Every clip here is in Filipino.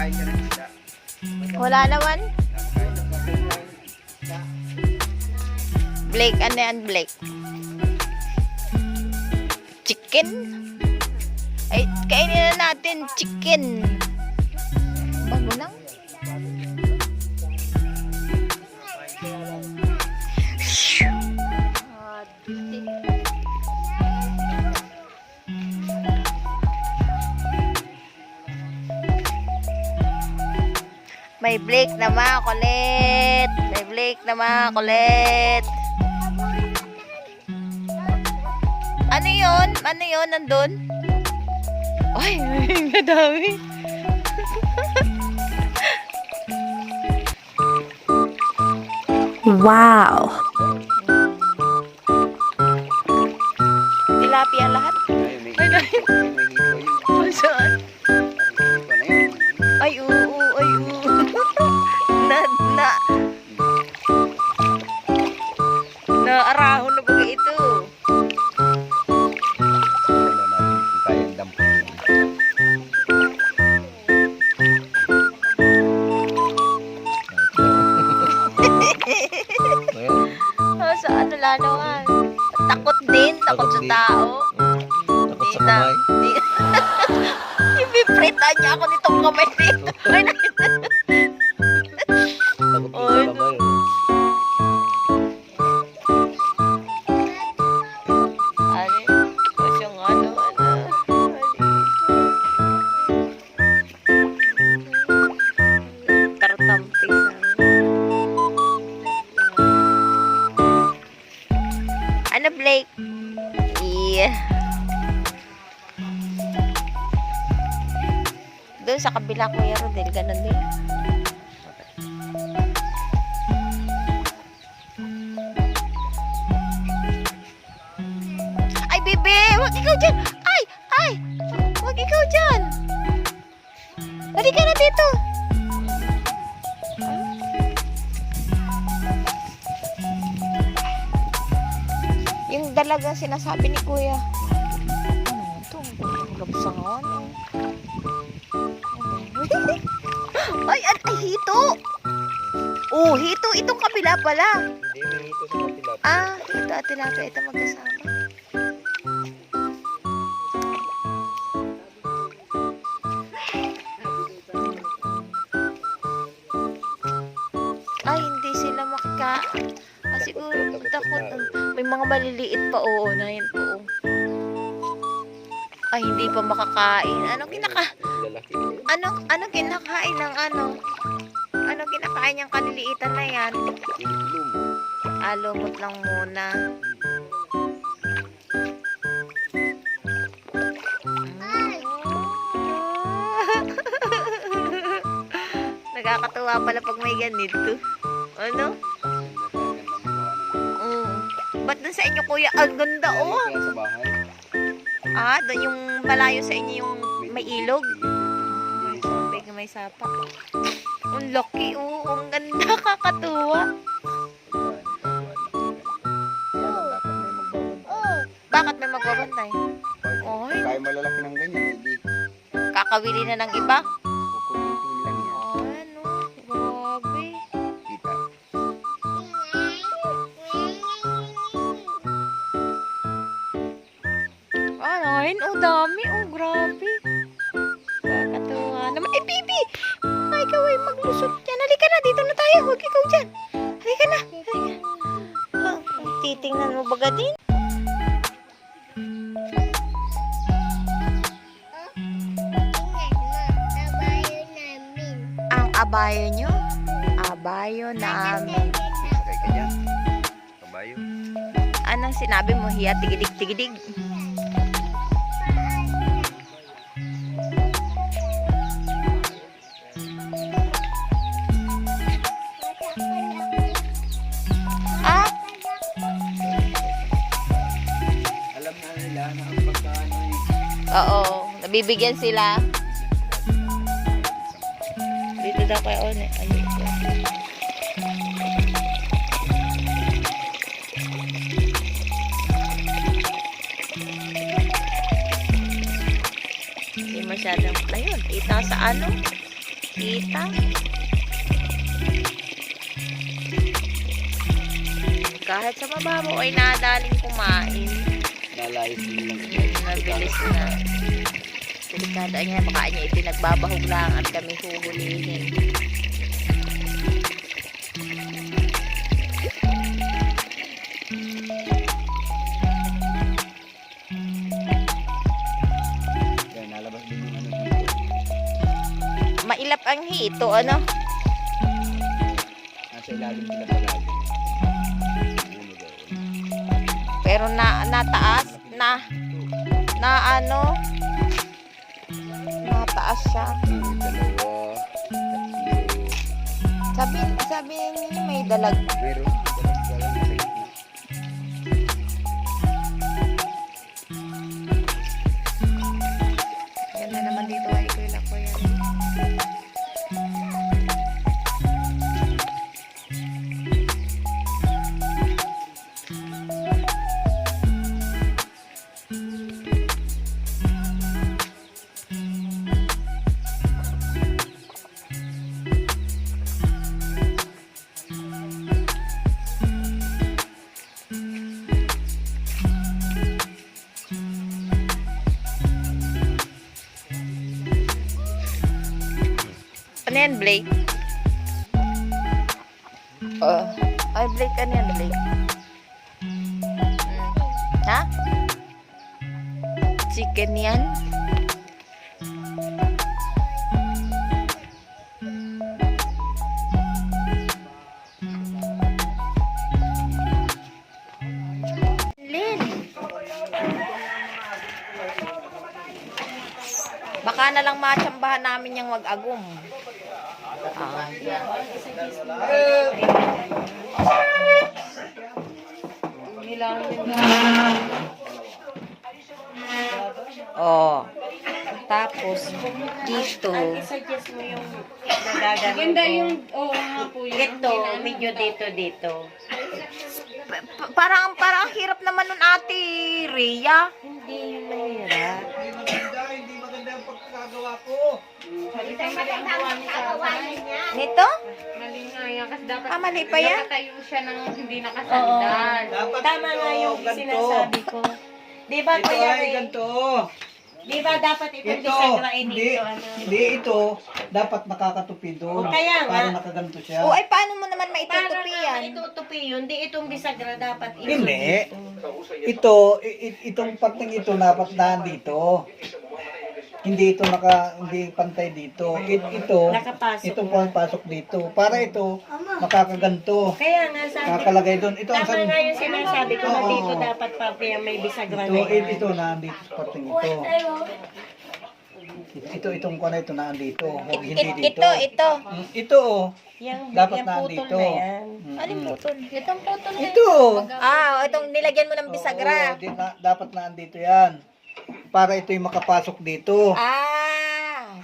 Nakakain ka ng isda. Wala naman. Nakakain ng isda. Blake, ano yan, Blake? Chicken? Ay, kainin na natin, chicken. Bago lang. May Blake na makulit. May Blake na makulit. Ano yun? Ano yun? Nandun? Ay, nadami. Wow! Tilapia lahat? Ay, may hito yun. Saan? Parang hito na yun. Ay, oo, ay, oo. Naarahon na baga ito. Wala natin kung kayang damputin. Ayan. Sa ano lanawan? Takot din, takot sa tao. Takot sa kamay. Ibipritan niya ako nitong kamay dito. Ay, Takot din Ay, sa kamay. Masyong ano. Tartampis. Ano, Blake? Yeah. Doon sa kabila, Kuya Rodel, ganun din. Ay, bebe! Huwag ikaw dyan! Ay! Ay! Huwag ikaw dyan! Halika na dito! Yung dalagang sinasabi ni Kuya. Ano ito? Labsangan. Ay, ay, hito! Oh, hito! Itong kabila pala. Hindi, may hito sa tilapia. Ah, hito at tilapia. Ito magkasama. Ay, hindi sila makika. Ah, siguro, takot. May mga maliliit pa, oo, na yan po. Ay, hindi pa makakain. Anong Lalaki na yun. anong kinakain ng ano? Anong kinakain niyang kaliliitan na yan? Ilum. Lumot lang muna. Nakakatuwa pala pag may ganito. Ano? Ba't dun sa inyo, Kuya? Ang ganda, oh! Kaya sa bahay. Ah, doon yung malayo sa inyo yung may ilog. May sapa. May sapa. Ang laki, oh. Ang ganda, kakatuwa. Bakit may magbabantay? Oy. Kaya malalaki ng ganyan, hindi. Kakawili na ng iba? Kukulitin lang yan. Ano? Grabe. Kita. Ay, oh, dami. Oh, grabe. Kakatuwa naman. Eh, Bibi! Ay, ikaw ay maglusot yan. Halika na, dito na tayo. Huwag ikaw dyan. Halika na. Halika. Ah, titingnan mo baga din? Ang abayo nyo? Abayo namin. Sakay ka dyan. Kabayo. Anong sinabi mo? Hiya, tigidig-tigidig. Ah, Alam na nila na ang pagkaano ay oo. Nabibigyan sila. Dito daw kayo. Ayun. Hindi masyadong. Ayun. Kita sa ano. Kita. Kahit sa mababaw ay nadaling kumain. Lalayas mo lang. Mabilis na. Delikada niya, baka niya ipinagbabahog lang at kami huhulihin. Yan, nalabas din yung ano dito. Mailap ang hito, ano? Nasa ilalim sila palagi. Ano ba yun? Pero nataas, na ano? Nataas siya. Dalawa, tatlo. Sabi niyo may dalag. Pero, Ganda naman dito ay kuya ko yan. Ano yan, Blake? Ay, Blake, ano yan, Blake? Ha? Chicken yan? Lin. Baka na lang matsambahan namin yung wag-agum. Oh. Tapos dito. I-suggest mo yung nagagano. Ganda yung, oo nga po yun. Ito, medyo dito. Parang ang hirap naman nun, Ate Rhea. Hindi yung mahirap. hindi maganda ang pagkakagawa ko. Nito? Mali nga yan. Kasi dapat Mali pa yan? nakatayo siya ng hindi nakasandal. Tama nga yung ganito. sinasabi ko. Di ba, Ito Kuya ay Ray? ganito. Di ba dapat ito Ito, bisagrain hindi, dito? Ano? hindi ito, dapat nakakatupi doon. O, kaya nga. Para nakaganto siya. O ay paano mo naman Para maitutupi nga yan? maitutupi yun, di itong bisagra dapat ito. Hindi. dito. Itong parteng ito dapat nandito. Hindi ito hindi pantay dito. Ito, Nakapasok ito na. po ang pasok dito. Para ito, makakaganto. Kaya nga sabi, Kakalagay doon. Ito ang tama nga yung sinasabi ko na Oo. dito dapat pa may bisagra Ito, na yan. ito nandito sa parteng ito. Itong ko na ito nandito. Huwag hindi dito. Ito. Ito oh. Yung, Dapat yung putol nandito. na yan. Alin putol? Itong putol na Ito. Itong nilagyan mo ng bisagra. Oo, dapat nandito yan. Para ito'y makapasok dito.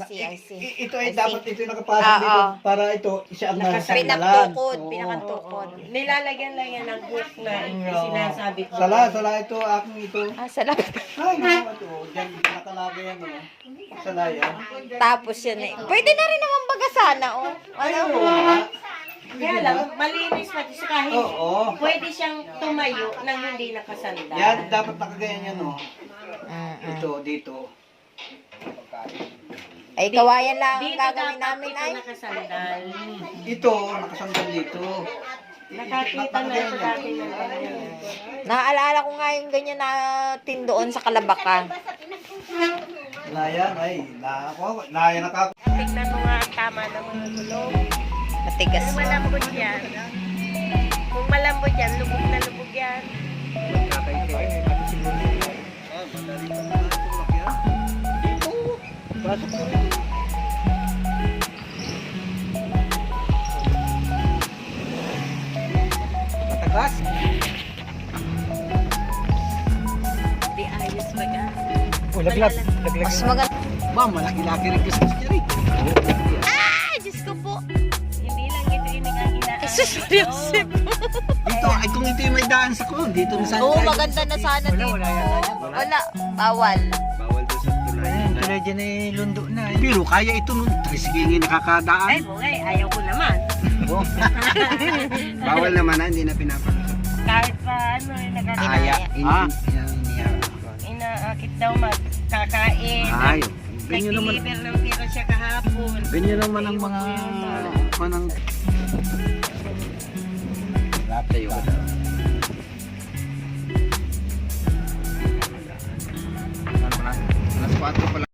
I see. Ito ay I see. dapat ito yung nakapasok Oo. dito. Para ito siya ang nasandalan. Pinaktukod, Oo. pinakatukod. Nilalagyan lang yan ng hook na Oo. sinasabi ko. Sala ito, aking ito. Salamat. Ay, naman ito. Diyan, nakalagay yan. Sala yan. Tapos yun eh. Pwede na rin naman baga sana, oh. Ay, Ano? oo nga. Kaya lang, malinis pa sa kahit Oo. pwede siyang tumayo nang hindi nakasandal. Yan, dapat nakaganyan yan, oh. Mm-mm. Ito, dito. Ay, kawayan lang ang Dito gagawin dapat namin ito ay. nakasandal. Ito, nakasandal dito. Nakakita na ito dati ng ganyan. Naaalala ko nga yung ganyan natin doon sa Kalabakan. Layan, layan nakaka... Tignan mo nga ang tama ng mga gulong. Matigas. Kung malambot yan, lubog na lubog yan. Pasok ko rin. Matagas. Di ayos ba ka? Laglag. Mas maganda. Ma'am, malaki-laki rin kasi siya rin. Ay, Diyos ko po. Hindi lang ito yung inaayos. Jesus, Joseph. Dito, ay kung ito yung may daan sa ko, dito na sana. Oo, maganda na sana dito. Wala, bawal. Bawal doon sa tulay. Ayun, tulay dyan ay lundo na Pero kaya ito nung tricycle Ay, nakakadaan. bungay, ayaw ko naman. Oh. Bawal naman na, hindi na pinapalusot. Kahit pa ano, Kaya. inaakit daw magkakain. Ay, ganyan naman. Nag-deliver ng tira siya kahapon. Ganyan naman ang mga manang tayo ka daw. Alas 4 pa lang.